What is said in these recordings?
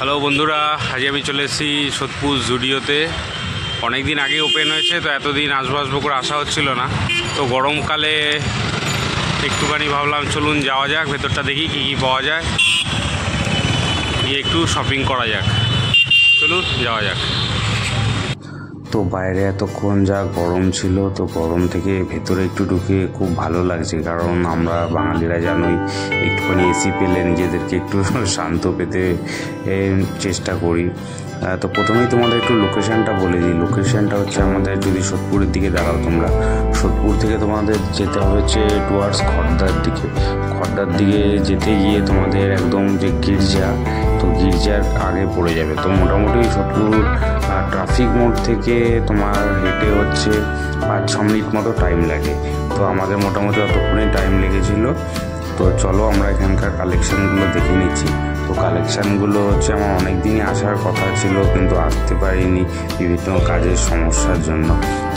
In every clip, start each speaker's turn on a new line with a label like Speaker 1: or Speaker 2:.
Speaker 1: Hello বন্ধুরা, আজ আমি চলে এসেছি সোদপুর জুডিওতে। অনেক দিন আগে ওপেন হয়েছে, তো এতদিন আসবো করে আসা হচ্ছিল না। তো গরমকালে একটুখানি ভাবলাম চলুন যাওয়া যাক, ভেতরটা দেখি কী কী পাওয়া যায়, গিয়ে একটু শপিং করা যাক। চলুন যাওয়া যাক। তো বাইরে এতক্ষণ যা গরম ছিল, তো গরম থেকে ভেতরে একটু ঢুকে খুব ভালো লাগছে, কারণ আমরা বাঙালিরা জানোই একটুখানি এসি পেলে নিজেদেরকে একটু শান্ত পেতে চেষ্টা করি। তো প্রথমেই তোমাদের একটু লোকেশানটা বলে দিই। লোকেশানটা হচ্ছে আমাদের, যদি সোদপুরের দিকে দাঁড়াও তোমরা, সোদপুর থেকে তোমাদের যেতে হবে হচ্ছে টুয়ার্ডস খড়দার দিকে। খড়দার দিকে যেতে গিয়ে তোমাদের একদম যে গির্জা, তো গির্জার আগে পড়ে যাবে। তো মোটামুটি সোদপুর ট্রাফিক মোড় থেকে তোমার হেঁটে হচ্ছে 5-6 মিনিট মতো টাইম লাগে। তো আমাদের মোটামুটি অতক্ষণই টাইম লেগেছিল। তো চলো আমরা এখানকার কালেকশানগুলো দেখে নিচ্ছি। তো কালেকশানগুলো হচ্ছে আমার অনেক দিনই আসার কথা ছিল, কিন্তু আসতে পারিনি বিভিন্ন কাজের সমস্যার জন্য।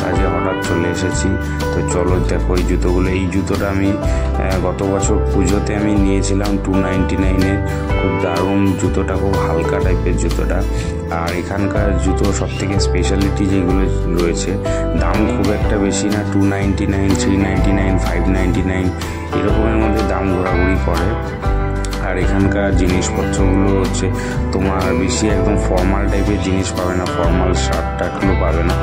Speaker 1: কাজে হঠাৎ চলে এসেছি। তো চলো দেখো এই জুতোগুলো। এই জুতোটা আমি গত বছর পুজোতে আমি নিয়েছিলাম 299-এর। খুব দারুণ জুতোটা, খুব হালকা টাইপের জুতোটা। আর এখানকার জুতো সবথেকে স্পেশালিটি যেগুলো রয়েছে, দাম খুব একটা বেশি না, 299, 399, 599 এরকমের মধ্যে দাম ঘোরাঘুরি করে। আর এখানকার জিনিসপত্রগুলো হচ্ছে তোমার বেশি একদম ফর্মাল টাইপের জিনিস পাবে না, ফর্মাল শার্ট টার্টগুলো পাবে না।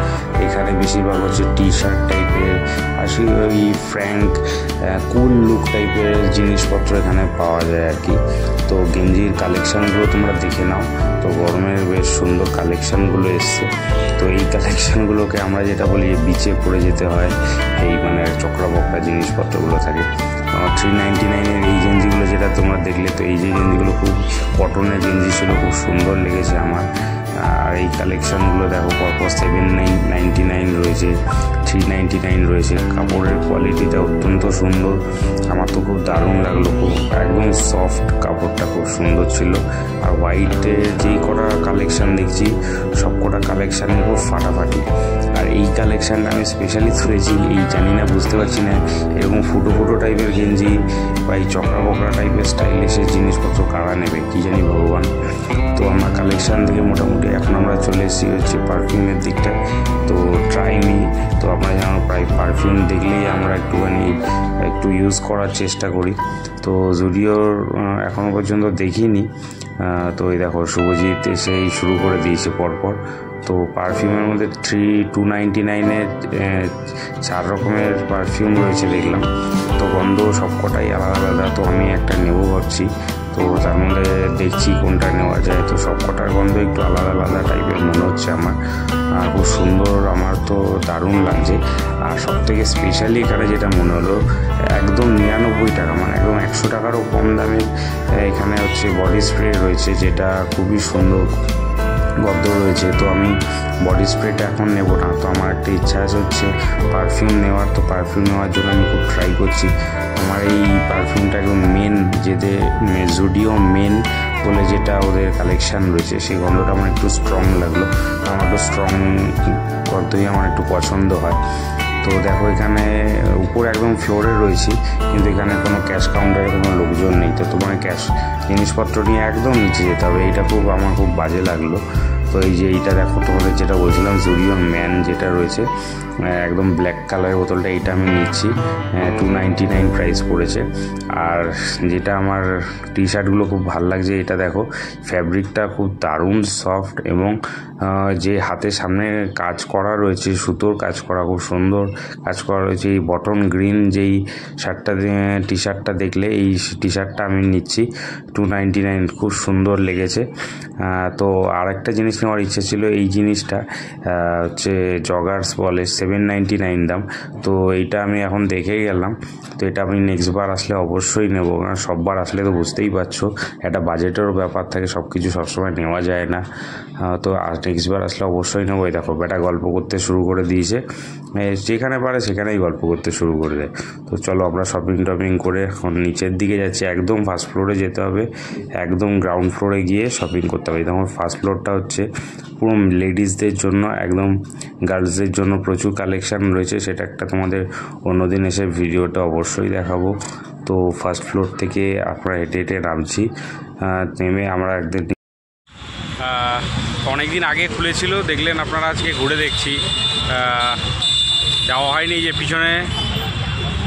Speaker 1: এখানে বেশিরভাগ হচ্ছে টি শার্ট টাইপের, আসি ওই ফ্র্যাঙ্ক কুল লুক টাইপের জিনিসপত্র এখানে পাওয়া যায় আর কি। তো গেঞ্জির কালেকশানগুলো তোমরা দেখে নাও। তো গরমের বেশ সুন্দর কালেকশানগুলো এসছে। তো এই কালেকশানগুলোকে আমরা যেটা বলি বিচে পড়ে যেতে হয়, এই মানে চকরা বকরা জিনিসপত্রগুলো থাকে। 399-এর এই গেঞ্জিগুলো যেটা তোমরা দেখলে, তো এই যে গেঞ্জিগুলো খুব কটনের গেঞ্জি ছিল, খুব সুন্দর লেগেছে আমার। আর এই কালেকশানগুলো দেখো, পরপর 799 রয়েছে, 399 রয়েছে। কাপড়ের কোয়ালিটিটা অত্যন্ত সুন্দর, আমার তো খুব দারুণ লাগলো। খুব একদম সফট কাপড়টা, খুব সুন্দর ছিল। আর হোয়াইটের যেই কটা কালেকশান দেখছি, সব কটা কালেকশানে খুব ফাটাফাটি। আর এই কালেকশানটা আমি স্পেশালি ধরেছি, এই জানি না, বুঝতে পারছি না, এরকম ফুটো ফুটো টাইপের গেঞ্জি বা এই চকরা বকরা টাইপের স্টাইলিশের জিনিসপত্র কারা নেবে কী জানি, ভগবান। তো আমরা কালেকশান থেকে মোটামুটি এখন আমরা চলে এসেছি হচ্ছে পারফিউমের দিকটা। তো ট্রাই মি, তো আমরা যেন প্রায় পারফিউম দেখলেই আমরা একটু ইউজ করার চেষ্টা করি। তো জুডিওর এখনও পর্যন্ত দেখিনি। তো এই দেখো শুভজিৎ এসেই শুরু করে দিয়েছে পরপর। তো পারফিউমের মধ্যে 299-এর 4 রকমের পারফিউম রয়েছে দেখলাম। তো গন্ধ সবকটাই আলাদা আলাদা। তো আমি একটা নেবো ভাবছি, তো তার মধ্যে দেখছি কোনটা নেওয়া যায়। তো সবকটার গন্ধ একটু আলাদা আলাদা টাইপের মনে হচ্ছে আমার। খুব সুন্দর, আমার তো দারুণ লাগছে। আর সবথেকে স্পেশালি এখানে যেটা মনে হলো, একদম 99 টাকা, মানে একদম 100 টাকারও কম দামে এখানে হচ্ছে বডি স্প্রে রয়েছে, যেটা খুবই সুন্দর গন্ধ রয়েছে। তো আমি বডি স্প্রেটা এখন নেব না, তো আমার একটা ইচ্ছা আছে হচ্ছে পারফিউম নেওয়ার। তো পারফিউম নেওয়ার জন্য আমি খুব ট্রাই করছি। আমার এই পারফিউমটা একদম মেন, যেদের জুডিও মেন বলে যেটা ওদের কালেকশান রয়েছে, সেই গন্ধটা আমার একটু স্ট্রং লাগলো। আমার একটু স্ট্রং গন্ধই আমার একটু পছন্দ হয়। তো দেখো এখানে উপরে একদম ফ্লোরে রয়েছি, কিন্তু এখানে কোনো ক্যাশ কাউন্টারে কোনো লোকজন নেই। তো তোমার ক্যাশ জিনিসপত্র নিয়ে একদম নিচে যেতে হবে, এইটা আমার খুব বাজে লাগলো। তো এই যে এইটা দেখো, তোমাদের যেটা বলছিলাম জুডিওর ম্যান যেটা রয়েছে, একদম ব্ল্যাক কালারের বোতলটা, এইটা আমি নিচ্ছি। 299 প্রাইস পড়েছে। আর যেটা আমার টি শার্টগুলো খুব ভালো লাগছে, এটা দেখো ফ্যাব্রিকটা খুব দারুণ সফট, এবং যে হাতের সামনে কাজ করা রয়েছে, সুতোর কাজ করা, খুব সুন্দর কাজ করা রয়েছে। এই বটন গ্রিন যেই টি শার্টটা দেখলে, এই টি শার্টটা আমি নিচ্ছি 299, খুব সুন্দর লেগেছে। তো আর একটা জিনিস নেওয়ার ইচ্ছে ছিল, এই জিনিসটা হচ্ছে জগার্স বলে, 799 দাম। তো এইটা আমি এখন দেখে গেলাম। তো এটা আমি নেক্সট বার আসলে অবশ্যই নেবো, কারণ সববার আসলে তো বুঝতেই পারছো একটা বাজেটেরও ব্যাপার থাকে, সব কিছু সবসময় নেওয়া যায় না। তো নেক্সট বার আসলে অবশ্যই নেবো। এই দেখো বেটা গল্প করতে শুরু করে দিয়েছে, যেখানে পারে সেখানেই গল্প করতে শুরু করে দেয়। তো চলো আমরা শপিং টপিং করে এখন নিচের দিকে যাচ্ছি, একদম ফার্স্ট ফ্লোরে যেতে হবে, একদম গ্রাউন্ড ফ্লোরে গিয়ে শপিং করতে হবে। তখন ফার্স্ট ফ্লোরটা হচ্ছে পুরো লেডিসদের জন্য, একদম গার্লসদের জন্য প্রচুর কালেকশান রয়েছে, সেটা একটা তোমাদের অন্যদিন এসে ভিডিওটা অবশ্যই দেখাবো। তো ফার্স্ট ফ্লোর থেকে আমরা হেঁটে হেঁটে নামছি, নেমে আমরা একদিন অনেক দিন আগে খুলেছিল, দেখলেন আপনারা, আজকে ঘুরে দেখছি। যাওয়া হয়নি। যে পিছনে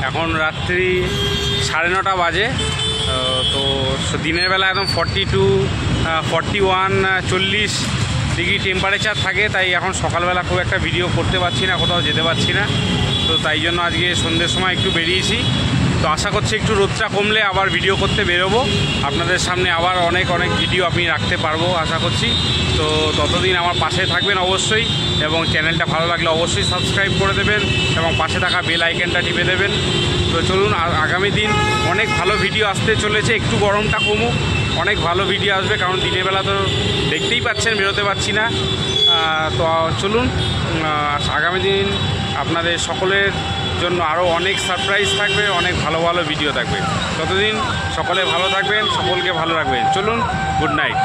Speaker 1: এখন রাত্রি 9:30 বাজে। তো দিনের বেলা একদম 42, 41, 40 ডিগ্রি টেম্পারেচার থাকে, তাই এখন সকালবেলা খুব একটা ভিডিও করতে পারছি না, কোথাও যেতে পারছি না। তো তাই জন্য আজকে সন্ধ্যের সময় একটু বেরিয়েছি। তো আশা করছি একটু রোদটা কমলে আবার ভিডিও করতে বেরোবো, আপনাদের সামনে আবার অনেক ভিডিও আমি রাখতে পারবো আশা করছি। তো ততদিন আমার পাশে থাকবেন অবশ্যই, এবং চ্যানেলটা ভালো লাগলে অবশ্যই সাবস্ক্রাইব করে দেবেন এবং পাশে থাকা বেল আইকনটা টিপে দেবেন। তো চলুন, আগামী দিন অনেক ভালো ভিডিও আসতে চলেছে। একটু গরমটা কমুক, অনেক ভালো ভিডিও আসবে, কারণ দিনের বেলা তো দেখতেই পাচ্ছেন বেরোতে পারছি না। তো চলুন, আগামী দিন আপনাদের সকলের জন্য আরও অনেক সারপ্রাইজ থাকবে, অনেক ভালো ভালো ভিডিও থাকবে। ততদিন সকলে ভালো থাকবেন, সকলকে ভালো রাখবেন। চলুন, গুড নাইট।